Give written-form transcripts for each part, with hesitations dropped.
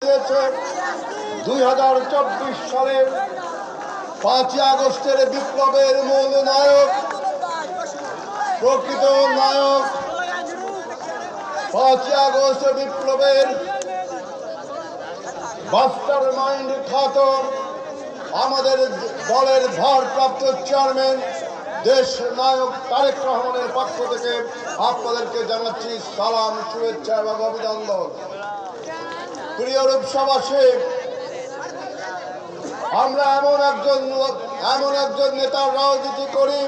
2024 সালের 5ই আগস্টের বিপ্লবের মূল নায়ক, প্রকৃত নায়ক, 5ই আগস্ট বিপ্লবের মাস্টার মাইন্ড খ্যাত আমাদের দলের ভারপ্রাপ্ত চেয়ারম্যান দেশ নায়ক তারেক রহমানের পক্ষ থেকে আপনাদেরকে জানাচ্ছি সালাম, শুভেচ্ছা এবং অভিনন্দন। প্রিয় রূপসাবাসী, আমরা এমন একজন নেতার রাজনীতি করি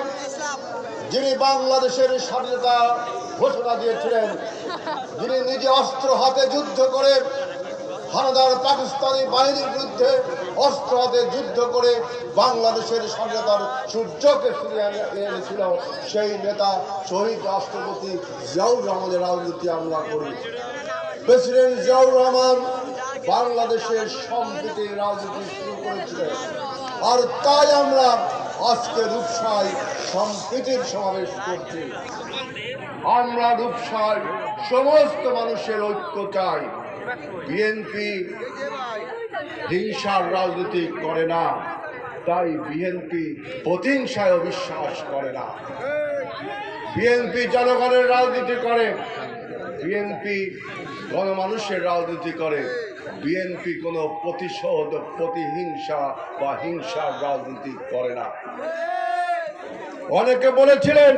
যিনি বাংলাদেশের স্বাধীনতা ঘোষণা দিয়েছিলেন, যিনি নিজে অস্ত্র হাতে যুদ্ধ করে হানাদার পাকিস্তানি বাহিনীর বিরুদ্ধে অস্ত্র হাতে যুদ্ধ করে বাংলাদেশের স্বাধীনতার সূর্যকে ফিরিয়ে এনেছিল। সেই নেতা শহীদ রাষ্ট্রপতি জিয়াউর রহমানের রাজনীতি আমরা করি। প্রেসিডেন্ট জিয়াউর রহমান বাংলাদেশের সম্প্রীতির রাজনীতি শুরু করেছিলেন, আর তাই আমরা আজকে রূপসায় সম্প্রীতির সমাবেশ করছি। আমরা রূপসায় সমস্ত মানুষের ঐক্য চাই। বিএনপি হিংসার রাজনীতি করে না, তাই বিএনপি প্রতিহিংসায় বিশ্বাস করে না। বিএনপি জনগণের রাজনীতি করে, বিএনপি গণমানুষের রাজনীতি করে। বিএনপি কোনো প্রতিশোধ, প্রতিহিংসা বা হিংসার রাজনীতি করে না। অনেকে বলেছিলেন,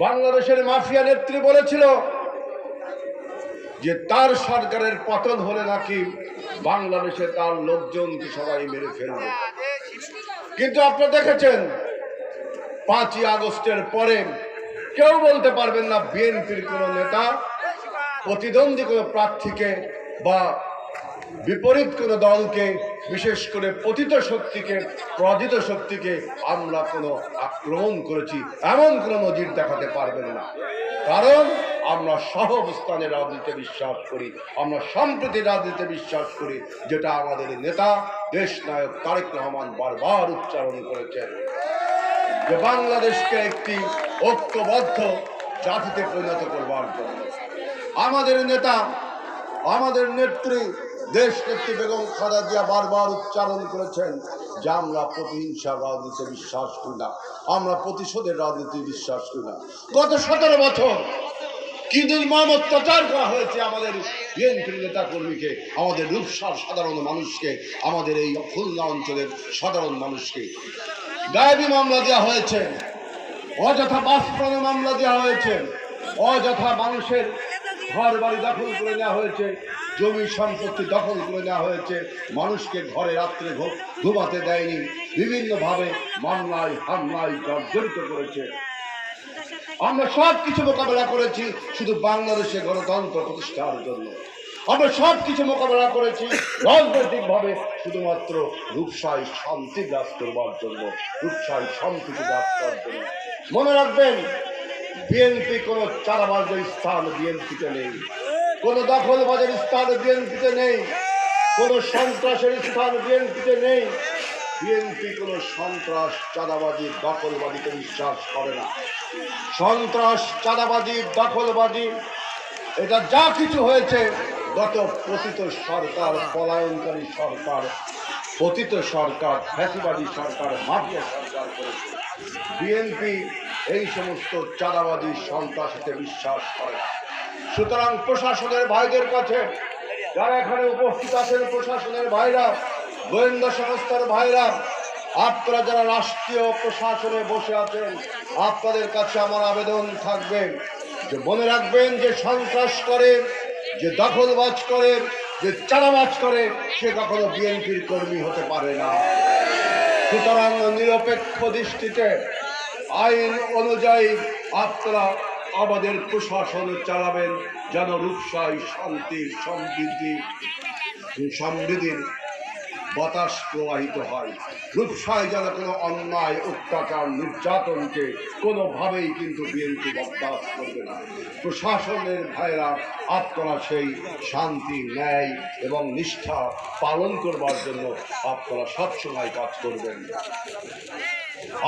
বাংলাদেশের মাফিয়া নেত্রী বলেছিল যে তার সরকারের পতন হলে নাকি বাংলাদেশে তার লোকজনকে সবাই মেরে ফেলবে। কিন্তু আপনারা দেখেছেন 5ই আগস্টের পরে কেউ বলতে পারবেন না বিএনপির কোন নেতা প্রতিদ্বন্দ্বী কোনো প্রার্থীকে বা বিপরীত কোনো দলকে, বিশেষ করে পতিত শক্তিকে, পরাজিত শক্তিকে আমরা কোনো আক্রমণ করেছি এমন কোনো নজির দেখাতে পারবেন না। কারণ আমরা সহাবস্থানের রাজনীতিতে বিশ্বাস করি, আমরা সম্প্রীতির রাজনীতিতে বিশ্বাস করি, যেটা আমাদের নেতা দেশ নায়ক তারেক রহমান বারবার উচ্চারণ করেছেন, যে বাংলাদেশকে একটি ঐক্যবদ্ধ জাতিতে পরিণত করবার জন্য। আমাদের নেতা, আমাদের নেত্রী দেশ নেত্রী বেগম খালেদা জিয়া বারবার উচ্চারণ করেছেন যে আমরা প্রতিহিংসার রাজনীতিতে বিশ্বাস করি না, আমরা প্রতিশোধের রাজনীতি বিশ্বাস করি না। গত 17 বছর কি নির্মম অত্যাচার করা হয়েছে আমাদের বিএনপির নেতা কর্মীকে, আমাদের রূপসার সাধারণ মানুষকে, আমাদের এই খুলনা অঞ্চলের সাধারণ মানুষকে। গায়েবী মামলা দেওয়া হয়েছে, অযথা বাসপণে মামলা দেওয়া হয়েছে, অযথা মানুষের ঘর বাড়ি দখল করে নেওয়া হয়েছে, জমি সম্পত্তি দখল করে নেওয়া হয়েছে, মানুষকে ঘরে রাত্রে ঘুমাতে দেয়নি, বিভিন্নভাবে মামলায় হামলায় জর্জরিত করেছে। আমরা সব কিছু মোকাবেলা করেছি শুধু বাংলাদেশে গণতন্ত্র প্রতিষ্ঠার জন্য। আমরা সব কিছু মোকাবেলা করেছি রাজনৈতিকভাবে শুধুমাত্র রূপসায় শান্তি বিরাজ করবার জন্য, রূপসায় সম্প্রীতি বিরাজ করার জন্য। মনে রাখবেন, বিএনপি কোনো চাঁদাবাজের স্থান বিএনপিতে নেই, কোনো দখলবাজের স্থান বিএনপিতে নেই, কোনো সন্ত্রাসের স্থান বিএনপিতে নেই। বিএনপি কোনো সন্ত্রাস, চাঁদাবাজি, দখলবাজিতে বিশ্বাস করে না। সন্ত্রাস, চাঁদাবাজি, দখলবাজি এটা যা কিছু হয়েছে গত পতিত সরকার, পলায়নকারী সরকার, পতিত সরকার, ফ্যাসিবাদী সরকার, মাফিয়া সরকার করেছে। বিএনপি এই সমস্ত চাঁদাবাদী সন্ত্রাসীতে বিশ্বাস করে না। সুতরাং প্রশাসনের ভাইদের কাছে, যারা এখানে উপস্থিত আছেন, প্রশাসনের ভাইরা, গোয়েন্দা সংস্থার ভাইরা, আপনারা যারা রাষ্ট্রীয় প্রশাসনে বসে আছেন, আপনাদের কাছে আমার আবেদন থাকবে যে মনে রাখবেন, যে সন্ত্রাস করে, যে দখলবাজ করে, যে চাঁদাবাজ করে, সে কখনো বিএনপির কর্মী হতে পারে না। সুতরাং নিরপেক্ষ দৃষ্টিতে আইন অনুযায়ী আপনারা আমাদের প্রশাসন চালাবেন, যেন রূপসায় শান্তি, সমৃদ্ধির বাতাস প্রবাহিত হয়। রূপসায় যেন কোনো অন্যায়, অত্যাচার, নির্যাতনকে কোনোভাবেই কিন্তু বিএনপি বরদাস্ত করবে না। প্রশাসনের ভাইরা আপনারা সেই শান্তি, ন্যায় এবং নিষ্ঠা পালন করবার জন্য আপনারা সবসময় কাজ করবেন।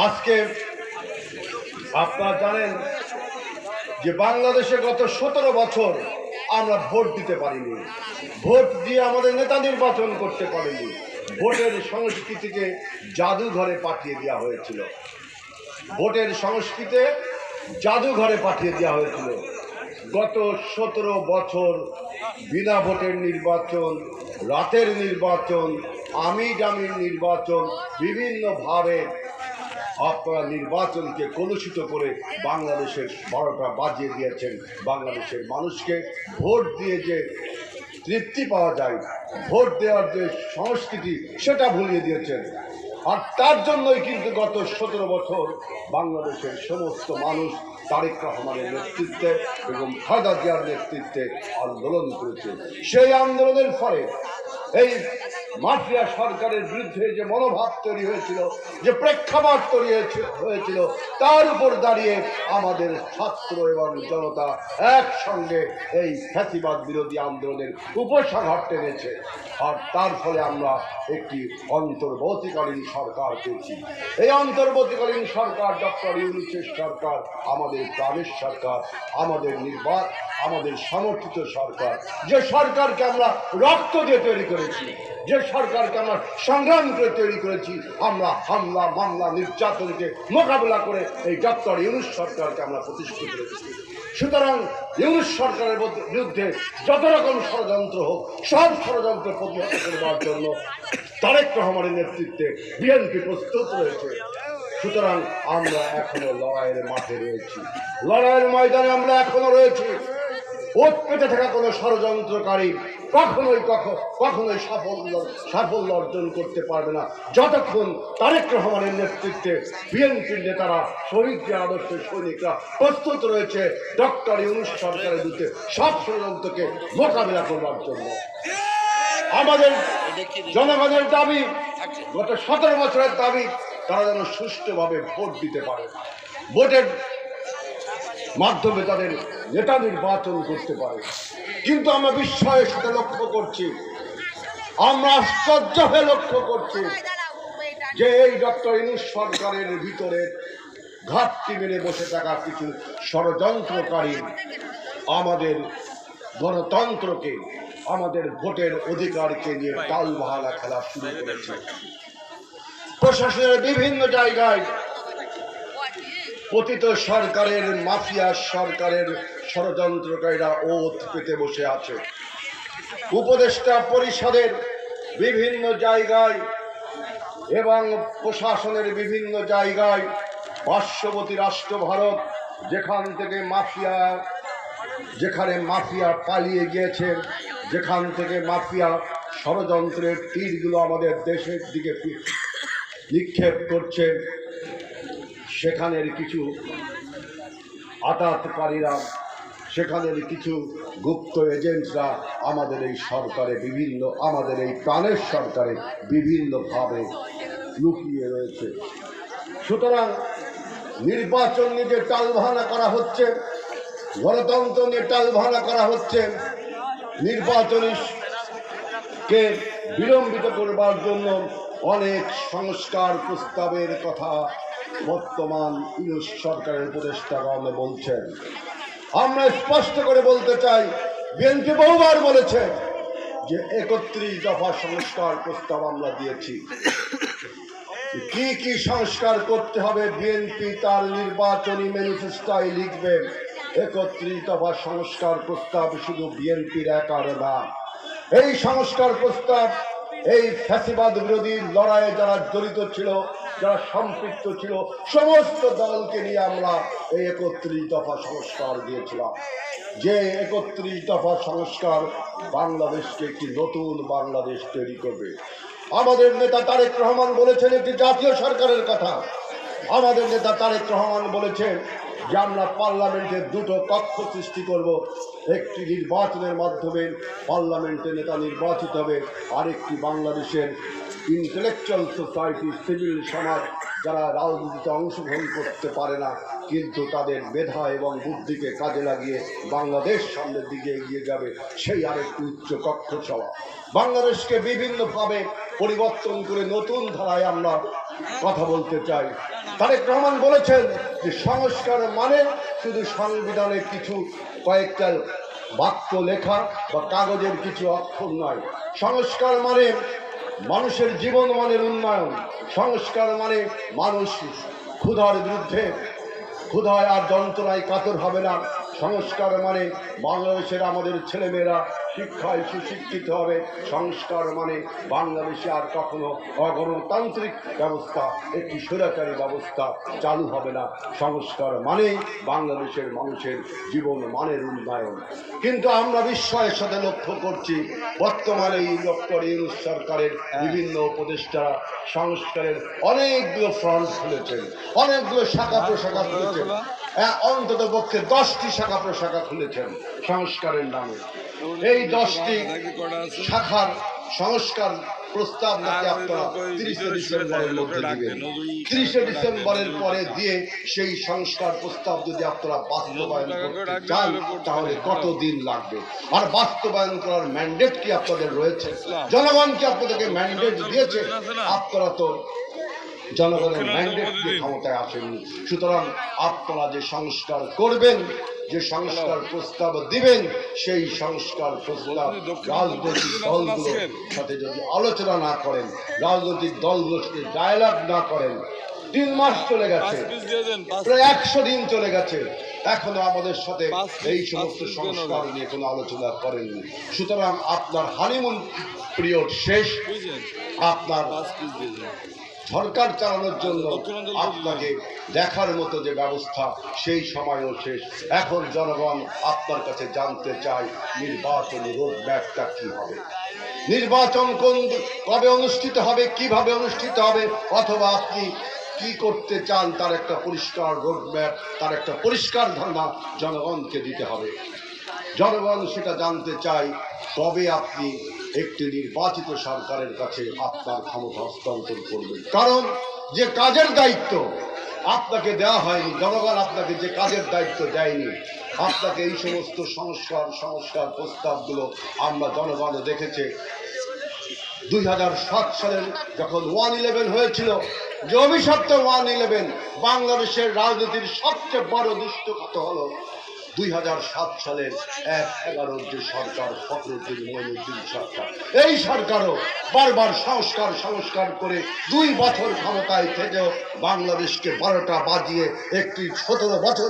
আজকে আপনারা জানেন যে বাংলাদেশে গত 17 বছর আমরা ভোট দিতে পারিনি, ভোট দিয়ে আমাদের নেতা নির্বাচন করতে পারিনি। ভোটের সংস্কৃতিকে জাদুঘরে পাঠিয়ে দেওয়া হয়েছিল, ভোটের সংস্কৃতিতে জাদুঘরে পাঠিয়ে দেওয়া হয়েছিল। গত 17 বছর বিনা ভোটের নির্বাচন, রাতের নির্বাচন, আমির নির্বাচন, বিভিন্নভাবে আপনারা নির্বাচনকে কলুষিত করে বাংলাদেশের 12টা বাজিয়ে দিয়েছেন। বাংলাদেশের মানুষকে ভোট দিয়ে যে তৃপ্তি পাওয়া যায়, ভোট দেওয়ার যে সংস্কৃতি, সেটা ভুলিয়ে দিয়েছেন। আর তার জন্যই কিন্তু গত 17 বছর বাংলাদেশের সমস্ত মানুষ তারেক রহমানের নেতৃত্বে এবং খালেদা জিয়ার নেতৃত্বে আন্দোলন করেছে। সেই আন্দোলনের ফলে এই মাফিয়া সরকারের বিরুদ্ধে যে মনোভাব তৈরি হয়েছিল, যে প্রেক্ষাপট তৈরি হয়েছিল, তার উপর দাঁড়িয়ে আমাদের ছাত্র এবং জনতা একসঙ্গে এই ফ্যাসিবাদ বিরোধী আন্দোলনের উপসাগর টেনেছে। আর তার ফলে আমরা একটি অন্তর্বর্তীকালীন সরকার পেয়েছি। এই অন্তর্বর্তীকালীন সরকার ডক্টর ইউনূসের সরকার, আমাদের প্রাণের সরকার, আমাদের সমর্থিত সরকার, যে সরকারকে আমরা রক্ত দিয়ে তৈরি করেছি, যে সরকারকে আমরা সংগ্রাম করে তৈরি করেছি। আমরা হামলা, মামলা, নির্যাতনকে মোকাবেলা করে এই ডক্টর ইউনূস সরকারকে আমরা প্রতিষ্ঠিত করেছি। সুতরাং ইউনূস সরকারের বিরুদ্ধে যত রকম ষড়যন্ত্র হোক, সব ষড়যন্ত্র প্রতিহত করবার জন্য তারেক রহমানের নেতৃত্বে বিএনপি প্রস্তুত রয়েছে। সুতরাং আমরা এখনো লড়াইয়ের মাঠে রয়েছি, লড়াইয়ের ময়দানে আমরা এখনো রয়েছি। ওত পেতে থাকা কোনো ষড়যন্ত্রকারী কখনোই সাফল্য অর্জন করতে পারবে না, যতক্ষণ তারেক রহমানের নেতৃত্বে বিএনপির নেতারা, শহীদ আদর্শের সৈনিকরা প্রস্তুত রয়েছে ডক্টর ইউনূস সরকারের বিরুদ্ধে সব ষড়যন্ত্রকে মোকাবিলা করবার জন্য। আমাদের জনগণের দাবি, গত 17 বছরের দাবি, তারা যেন সুষ্ঠুভাবে ভোট দিতে পারে, ভোটের মাধ্যমে তাদের নেতা নির্বাচন করতে পারে। কিন্তু আমরা বিস্ময়ের সাথে লক্ষ্য করছি, আমরা আশ্চর্য হয়ে লক্ষ্য করছি যে এই ডক্টর ইউনূস সরকারের ভিতরে ঘাটতি মেরে বসে থাকা কিছু ষড়যন্ত্রকারী আমাদের গণতন্ত্রকে, আমাদের ভোটের অধিকারকে নিয়ে টালবাহানা খেলা শুরু করেছে। প্রশাসনের বিভিন্ন জায়গায় পতিত সরকারের, মাফিয়া সরকারের ষড়যন্ত্রকারীরা ওত পেতে বসে আছে। উপদেষ্টা পরিষদের বিভিন্ন জায়গায় এবং প্রশাসনের বিভিন্ন জায়গায় পার্শ্ববর্তী রাষ্ট্র ভারত, যেখানে মাফিয়া পালিয়ে গিয়েছে, যেখান থেকে মাফিয়া ষড়যন্ত্রের তীরগুলো আমাদের দেশের দিকে নিক্ষেপ করছে, সেখানের কিছু আতাতকারীরা, সেখানের কিছু গুপ্ত এজেন্টরা আমাদের এই সরকারে আমাদের এই প্রাণের সরকারে বিভিন্নভাবে লুকিয়ে রয়েছে। সুতরাং নির্বাচন নিয়ে যে টালবাহানা করা হচ্ছে, গণতন্ত্র নিয়ে টালবাহানা করা হচ্ছে, নির্বাচনকে বিলম্বিত করবার জন্য অনেক সংস্কার প্রস্তাবের কথা বর্তমান ইউনূস সরকারের উপদেষ্টাগণ বলছেন। আমরা স্পষ্ট করে বলতে চাই, বিএনপি বহুবার বলেছে যে 31 দফা সংস্কার প্রস্তাব আমরা দিয়েছি। কি কি সংস্কার করতে হবে বিএনপি তার নির্বাচনী ম্যানিফেস্টোয় লিখবে। 31 দফা সংস্কার প্রস্তাব শুধু বিএনপির একার না। এই সংস্কার প্রস্তাব এই ফ্যাসিবাদ বিরোধী লড়াইয়ে যারা জড়িত ছিল, যারা সম্পৃক্ত ছিল, সমস্ত দলকে নিয়ে আমরা এই 31 দফা সংস্কার দিয়েছিলাম। যে 31 দফা সংস্কার বাংলাদেশকে একটি নতুন বাংলাদেশ তৈরি করবে। আমাদের নেতা তারেক রহমান বলেছেন একটি জাতীয় সরকারের কথা। আমাদের নেতা তারেক রহমান বলেছেন যে আমরা পার্লামেন্টের 2টো কক্ষ সৃষ্টি করব। একটি নির্বাচনের মাধ্যমে পার্লামেন্টের নেতা নির্বাচিত হবে, আরেকটি বাংলাদেশের ইন্টেলেকচুয়াল সোসাইটি, সিভিল সমাজ, যারা রাজনীতিতে অংশগ্রহণ করতে পারে না কিন্তু তাদের মেধা এবং বুদ্ধিকে কাজে লাগিয়ে বাংলাদেশ সামনের দিকে এগিয়ে যাবে, সেই আরেকটি উচ্চ কক্ষ সভা। বাংলাদেশকে বিভিন্নভাবে পরিবর্তন করে নতুন ধারায় আমরা কথা বলতে চাই। তারেক রহমান বলেছেন যে সংস্কার মানে শুধু সংবিধানের কয়েকটা বাক্য লেখা বা কাগজের কিছু অক্ষর নয়। সংস্কার মানে মানুষের জীবন মানের উন্নয়ন। সংস্কার মানে মানুষ ক্ষুধার বিরুদ্ধে, ক্ষুধায় আর যন্ত্রণায় কাতর হবে না। সংস্কার মানে বাংলাদেশের আমাদের ছেলেমেয়েরা শিক্ষায় সুশিক্ষিত হবে। সংস্কার মানে বাংলাদেশে আর কখনো অগণতান্ত্রিক ব্যবস্থা, একটি স্বৈরাচারী ব্যবস্থা চালু হবে না। সংস্কার মানে বাংলাদেশের মানুষের জীবন মানের উন্নয়ন। কিন্তু আমরা বিস্ময়ের সাথে লক্ষ্য করছি বর্তমানে এই ডক্টর ইউনূস সরকারের বিভিন্ন উপদেষ্টারা সংস্কারের অনেকগুলো ফ্রন্ট খুলেছেন, অনেকগুলো শাখা প্রশাখা খুলেছেন। অন্তত পক্ষে 10টি শাখা প্রশাখা খুলেছেন সংস্কারের নামে। এই 10টি শাখার সংস্কার প্রস্তাব নাকি আপনারা 30 ডিসেম্বরের মধ্যে দিবেন। 30 ডিসেম্বরের পরে দিয়ে সেই সংস্কার প্রস্তাব যদি আপনারা বাস্তবায়ন করতে চান তাহলে কতদিন লাগবে? আর বাস্তবায়ন করার ম্যান্ডেট কি আপনাদের রয়েছে? জনগণ কি আপনাদেরকে ম্যান্ডেট দিয়েছে? আপনারা তো জনগণের ম্যান্ডেট দিয়ে ক্ষমতায় আসেননি। সুতরাং আপনারা যে সংস্কার করবেন, যে সংস্কার প্রস্তাব দিবেন, সেই সংস্কার প্রস্তাব রাজনৈতিক দলগুলোর সাথে যদি আলোচনা না করেন, রাজনৈতিক দলগুলোর সাথে ডায়ালগ না করেন, 3 মাস চলে গেছে, প্রায় 100 দিন চলে গেছে, এখনো আমাদের সাথে এই সমস্ত সংস্কার নিয়ে কোনো আলোচনা করেননি। সুতরাং আপনার হানিমুন পিরিয়ড শেষ। আপনার সরকার চালানোর জন্য আপনাকে দেখার মতো যে ব্যবস্থা, সেই সময়ও শেষ। এখন জনগণ আপনার কাছে জানতে চায় নির্বাচনী রোডম্যাপটা কি হবে, নির্বাচন কবে অনুষ্ঠিত হবে, কিভাবে অনুষ্ঠিত হবে, অথবা আপনি কি করতে চান তার একটা পরিষ্কার রোডম্যাপ, তার একটা পরিষ্কার ধারণা জনগণকে দিতে হবে। জনগণ সেটা জানতে চায়। তবে আপনি একটি নির্বাচিত সরকারের কাছে আপনার ক্ষমতা হস্তান্তর করবেন। কারণ যে কাজের দায়িত্ব আপনাকে দেওয়া হয়নি, জনগণ আপনাকে যে কাজের দায়িত্ব দেয়নি, আপনাকে এই সমস্ত সংস্কার প্রস্তাবগুলো আমরা জনগণ দেখেছে। 2007 সালের যখন 1/11 হয়েছিল, যে অভিশপ্ত 1/11, বাংলাদেশের রাজনীতির সবচেয়ে বড় দুষ্টঘাত হলো 2007 সালের 1/11 যে সরকার, ফখরুদ্দিন মঈনুদ্দিন সরকার। এই সরকারও বারবার সংস্কার করে 2 বছর ক্ষমতায় থেকেও বাংলাদেশকে 12টা বাজিয়ে একটি 17 বছর